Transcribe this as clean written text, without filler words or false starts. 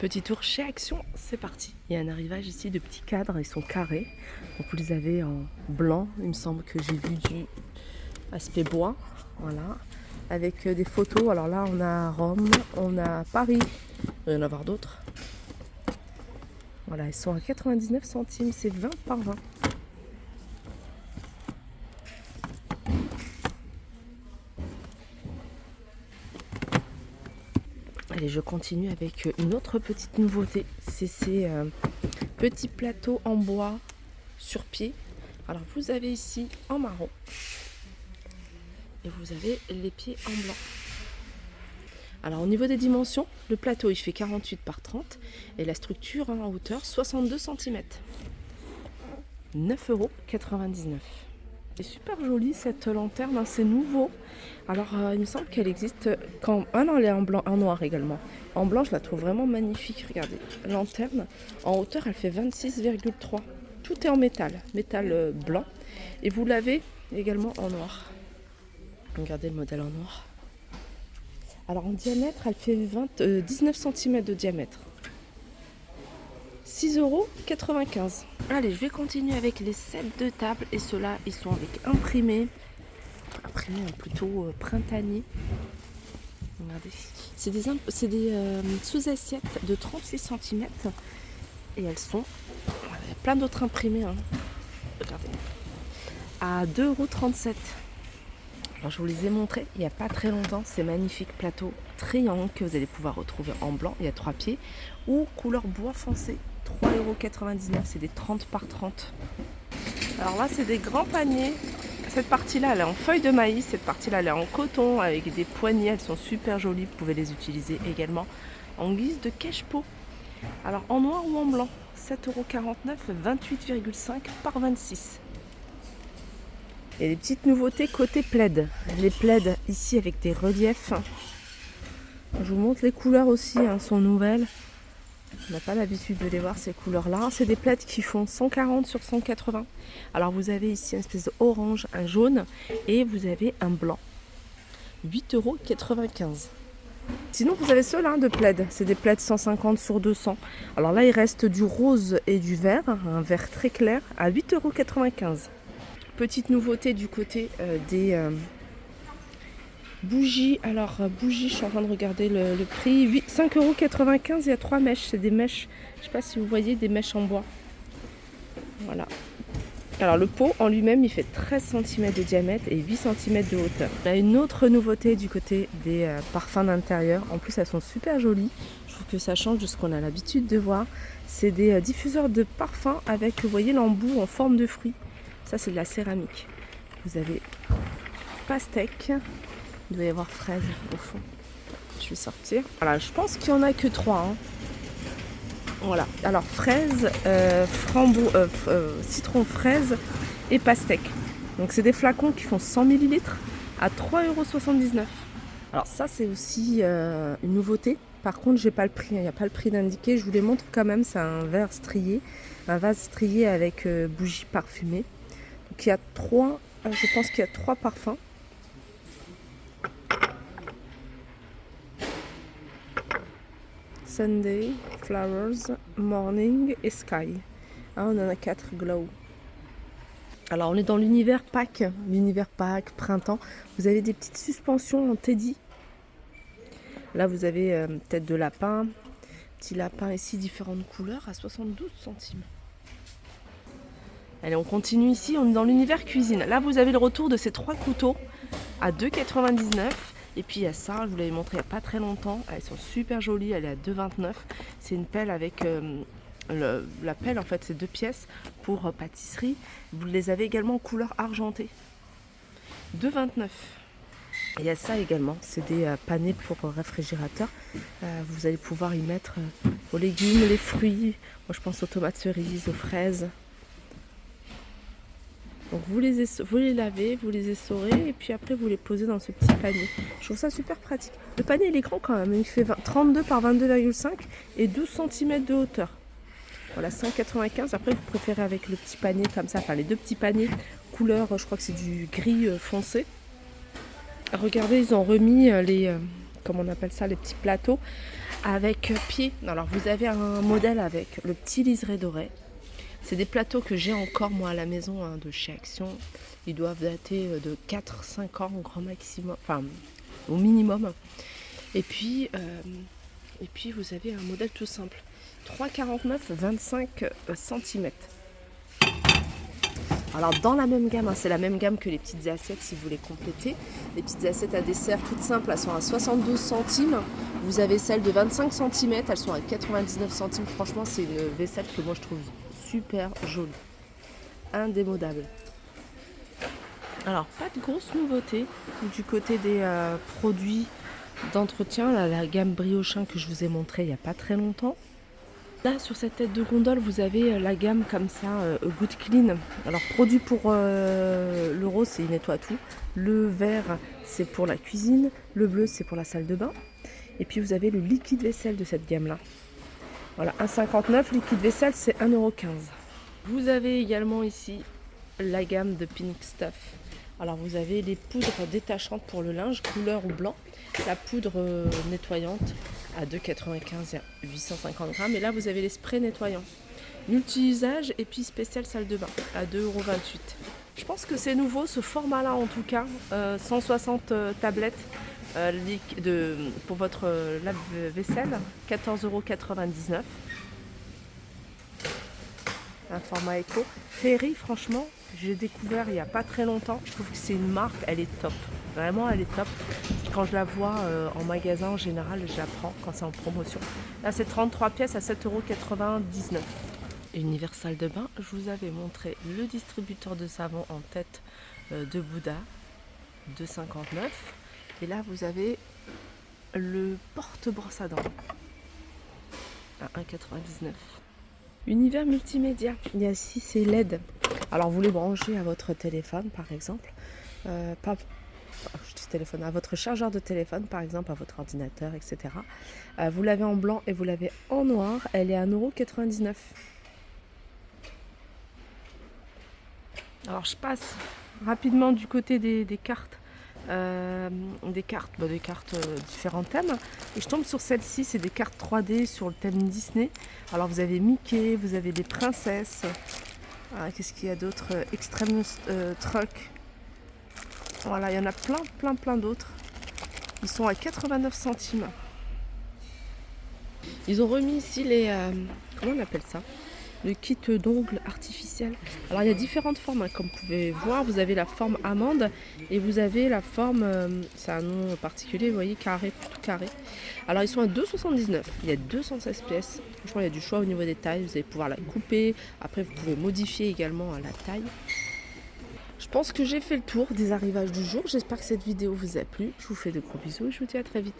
Petit tour chez Action, c'est parti. Il y a un arrivage ici de petits cadres, ils sont carrés. Donc vous les avez en blanc, il me semble que j'ai vu du aspect bois. Voilà. Avec des photos. Alors là, on a Rome, on a Paris. Il va y en avoir d'autres. Voilà, ils sont à 99 centimes, c'est 20 par 20. Allez, je continue avec une autre petite nouveauté. C'est ces petits plateaux en bois sur pied. Alors vous avez ici en marron et vous avez les pieds en blanc. Alors au niveau des dimensions, le plateau il fait 48 par 30 et la structure en hauteur 62 cm. 9,99 €. C'est super joli cette lanterne, hein, c'est nouveau. Alors il me semble qu'elle existe quand... Ah non, elle est en blanc, en noir également. En blanc, je la trouve vraiment magnifique, regardez. Lanterne, en hauteur, elle fait 26,3. Tout est en métal, métal blanc. Et vous l'avez également en noir. Regardez le modèle en noir. Alors en diamètre, elle fait 19 cm de diamètre. 6,95 €. Allez, je vais continuer avec les sets de table. Et ceux-là, ils sont avec imprimés. Imprimés plutôt printanier. Regardez. C'est des sous-assiettes de 38 cm. Et elles sont... Il y a plein d'autres imprimés. Hein. Regardez. À 2,37 €. Alors je vous les ai montrés il n'y a pas très longtemps. Ces magnifiques plateaux triangles que vous allez pouvoir retrouver en blanc. Il y a 3 pieds. Ou couleur bois foncé. 3,99 €. C'est des 30 par 30. Alors là, c'est des grands paniers. Cette partie-là, elle est en feuille de maïs. Cette partie-là, elle est en coton avec des poignées. Elles sont super jolies. Vous pouvez les utiliser également en guise de cache-pot. Alors en noir ou en blanc. 7,49 €, 28,5 par 26. Et des petites nouveautés côté plaid. Les plaids ici avec des reliefs. Je vous montre les couleurs aussi, hein, sont nouvelles. On n'a pas l'habitude de les voir ces couleurs-là. C'est des plaids qui font 140 sur 180. Alors vous avez ici une espèce d'orange, un jaune et vous avez un blanc. 8,95 €. Sinon vous avez ceux-là de plaid. C'est des plaids 150 sur 200. Alors là il reste du rose et du vert, un vert très clair à 8,95 €. Petite nouveauté du côté des bougies. Alors bougies, je suis en train de regarder le prix. 5,95 €, il y a 3 mèches. C'est des mèches, je ne sais pas si vous voyez, des mèches en bois. Voilà. Alors le pot en lui-même, il fait 13 cm de diamètre et 8 cm de hauteur. On a une autre nouveauté du côté des parfums d'intérieur. En plus, elles sont super jolies. Je trouve que ça change de ce qu'on a l'habitude de voir. C'est des diffuseurs de parfums avec, vous voyez, l'embout en forme de fruits. Ça, c'est de la céramique. Vous avez pastèque. Il doit y avoir fraise au fond. Je vais sortir. Voilà, je pense qu'il n'y en a que 3. Hein. Voilà. Alors, fraise, citron fraise et pastèque. Donc, c'est des flacons qui font 100 ml à 3,79 €. Alors, ça, c'est aussi une nouveauté. Par contre, j'ai pas le prix. Il n'y a pas le prix d'indiqué. Je vous les montre quand même. C'est un verre strié. Un vase strié avec bougies parfumées. Donc il y a 3, je pense qu'il y a 3 parfums. Sunday, Flowers, Morning et Sky. Ah, on en a 4 Glow. Alors on est dans l'univers Pâques, printemps. Vous avez des petites suspensions en teddy. Là vous avez tête de lapin, petit lapin ici, différentes couleurs à 72 centimes. Allez, on continue ici, on est dans l'univers cuisine. Là, vous avez le retour de ces 3 couteaux à 2,99 €. Et puis, il y a ça, je vous l'avais montré il n'y a pas très longtemps. Elles sont super jolies, elle est à 2,29 €. C'est une pelle avec... la pelle, en fait, c'est 2 pièces pour pâtisserie. Vous les avez également en couleur argentée. 2,29 €. Il y a ça également, c'est des paniers pour réfrigérateur. Vous allez pouvoir y mettre vos légumes, les fruits. Moi, je pense aux tomates cerises, aux fraises. Donc vous les lavez, vous les essorez et puis après vous les posez dans ce petit panier. Je trouve ça super pratique. Le panier il est grand quand même, il fait 32 par 22,5 et 12 cm de hauteur. Voilà, 5,95 €. Après vous préférez avec le petit panier comme ça, enfin les 2 petits paniers couleur, je crois que c'est du gris foncé. Regardez, ils ont remis les, comment on appelle ça, les petits plateaux avec pied. Alors vous avez un modèle avec le petit liseré doré. C'est des plateaux que j'ai encore moi à la maison de chez Action. Ils doivent dater de 4-5 ans au grand maximum, enfin au minimum. Et puis vous avez un modèle tout simple. 3,49, 25 cm. Alors dans la même gamme, c'est la même gamme que les petites assiettes si vous voulez compléter. Les petites assiettes à dessert toutes simples, elles sont à 72 centimes. Vous avez celles de 25 cm, elles sont à 99 centimes. Franchement, c'est une vaisselle que moi je trouve super jolie. Indémodable. Alors, pas de grosses nouveautés du côté des produits d'entretien. Là, la gamme Briochin que je vous ai montré il n'y a pas très longtemps. Là, sur cette tête de gondole, vous avez la gamme comme ça, Good Clean. Alors, produit pour le rose, c'est il nettoie tout. Le vert, c'est pour la cuisine. Le bleu, c'est pour la salle de bain. Et puis, vous avez le liquide vaisselle de cette gamme-là. Voilà, 1,59 €. Liquide vaisselle, c'est 1,15 €. Vous avez également ici la gamme de Pink Stuff. Alors, vous avez les poudres détachantes pour le linge, couleur ou blanc. La poudre nettoyante à 2,95 €, 850 grammes. Et là, vous avez les sprays nettoyants. Multi-usage et puis spécial salle de bain à 2,28 €. Je pense que c'est nouveau ce format-là en tout cas. 160 tablettes pour votre lave-vaisselle, 14,99 €. Un format éco. Ferry, franchement, j'ai découvert il n'y a pas très longtemps. Je trouve que c'est une marque, elle est top. Vraiment, elle est top. Quand je la vois en magasin, en général, je la prends quand c'est en promotion. Là, c'est 33 pièces à 7,99 €. Univers salle de bain, je vous avais montré le distributeur de savon en tête de Bouddha, 2,59 €. Et là, vous avez le porte-brosse à dents à 1,99 €. Univers multimédia, il y a aussi ces LED. Alors vous les branchez à votre téléphone par exemple, à votre chargeur de téléphone par exemple, à votre ordinateur, etc. Vous l'avez en blanc et vous l'avez en noir, elle est à 1,99 €. Alors je passe rapidement du côté des cartes. Des cartes différents thèmes et je tombe sur celle-ci, c'est des cartes 3D sur le thème Disney. Alors vous avez Mickey, vous avez des princesses, qu'est-ce qu'il y a d'autre, Extreme Truck, voilà, il y en a plein d'autres. Ils sont à 89 centimes. Ils ont remis ici les comment on appelle ça, le kit d'ongles artificiel. Alors il y a différentes formes, comme vous pouvez voir. Vous avez la forme amande et vous avez la forme, c'est un nom particulier, vous voyez, carré, plutôt carré. Alors ils sont à 2,79 €. Il y a 216 pièces. Franchement, il y a du choix au niveau des tailles. Vous allez pouvoir la couper. Après, vous pouvez modifier également la taille. Je pense que j'ai fait le tour des arrivages du jour. J'espère que cette vidéo vous a plu. Je vous fais de gros bisous et je vous dis à très vite.